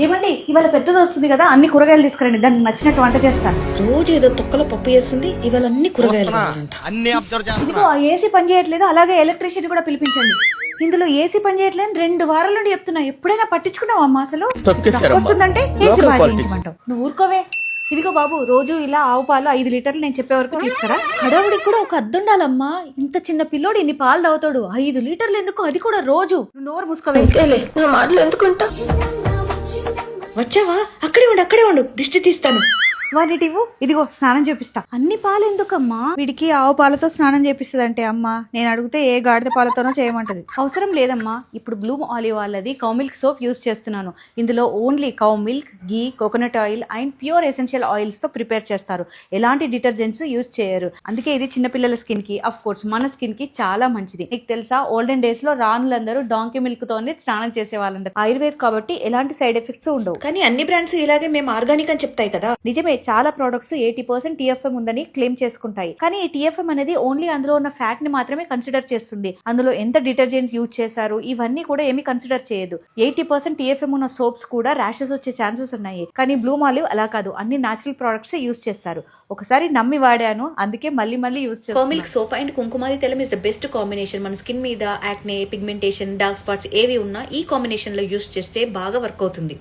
ఏమండి ఇవాళ పెద్దది వస్తుంది కదా, అన్ని కూరగాయలు తీసుకురండి, దానికి నచ్చినట్టు వంట చేస్తాను. రోజు ఏదో తొక్కలో పప్పు చేస్తుంది, ఇవాళ అన్ని కూరగాయలు కావాలంట. అన్ని అబ్జర్వ్ చేస్తున్నా. ఇదిగో ఆ ఏసీ పని చేయట్లేదు, అలాగే ఎలక్ట్రీషియన్ కూడా పిలిపించండి. ఇందులో ఏసీ పని చేయట్లేదు 2 వారాల నుండి చెప్తున్నా. ఎప్పుడైనా పట్టించుకున్నావా అమ్మా అసలు? తొక్కేశారమ్మా. వస్తుందంటే ఏసీ Local బాగా politics. చేయించమంటావు. నువ్వు ఊరుకోవే. ఇదిగో బాబు, రోజు ఇలా ఆవు పాలు 5 లీటర్లు నేను చెప్పే వరకు తీసుకురా. హడావుడికి కూడా ఒక అద్దుండాలమ్మా. ఇంత చిన్న పిల్లోడు ఇన్ని పాలు తాగుతాడు, 5 లీటర్లు ఎందుకు, అది కూడా రోజు. నువ్వు నోరు మూసుకోవే. అంతేలే, నా మాటలు ఎందుకుంటా. వచ్చావా? అక్కడే ఉండు దిష్టి తీస్తాను. వాటిటివ్వు. ఇదిగో స్నానం చేపిస్తా. అన్ని పాలు ఎందుకమ్మా? వీడికి ఆవు పాలతో స్నానం చేపిస్తదంటే అమ్మా, నేను అడిగితే ఏ గాడిద పాలతోనో చేయమంటది. అవసరం లేదమ్మా. ఇప్పుడు బ్లూమ్ ఆలివ్ వాళ్ళది కౌ మిల్క్ సోప్ యూస్ చేస్తున్నాను. ఇందులో only cow milk, ghee, coconut oil and pure essential oils తో ప్రిపేర్ చేస్తారు. ఎలాంటి డిటర్జెంట్స్ యూస్ చేయరు. అందుకే ఇది చిన్నపిల్లల స్కిన్ కి, అఫ్ కోర్స్ మన స్కిన్ కి చాలా మంచిది. నీకు తెలుసా, ఓల్డెన్ డేస్ లో రాణులందరూ డాంకీ మిల్క్ తోనే స్నానం చేసే వాళ్ళందరూ. ఆయుర్వేద్ కాబట్టి ఎలాంటి సైడ్ ఎఫెక్ట్స్ ఉండవు. కానీ అన్ని బ్రాండ్స్ ఇలాగే మేము ఆర్గానిక్ అని చెప్తాయి కదా. నిజమే, చాలా ప్రోడక్ట్స్ 80% TFM ఉందని క్లెయిమ్ చేసుకుంటాయి. కానీ ఈ TFM అనేది ఓన్లీ అందులో ఉన్న ఫ్యాట్ ని మాత్రమే కన్సిడర్ చేస్తుంది. అందులో ఎంత డిటర్జెంట్స్ యూజ్ చేశారు ఇవన్నీ కూడా ఏమీ కన్సిడర్ చేయదు. 80% TFM ఉన్న సోప్స్ కూడా ర్యాషెస్ వచ్చే ఛాన్సెస్ ఉన్నాయి. కానీ బ్లూమ్ ఆలివ్ అలా కాదు, అన్ని నేచురల్ ప్రోడక్ట్స్ యూజ్ చేస్తారు. ఒకసారి నమ్మి వాడాను, అందుకే మళ్ళీ యూజ్ కౌ చేస్తాను. మిల్క్ సోప్ అండ్ కుంకుమాది తైలం ఇస్ ద బెస్ట్ కాంబినేషన్. మన స్కిన్ మీద యాక్నే, పిగ్మెంటేషన్, డార్క్ స్పాట్స్ ఏవి ఉన్నా ఈ కాంబినేషన్ లో యూస్ చేస్తే బాగా వర్క్ అవుతుంది.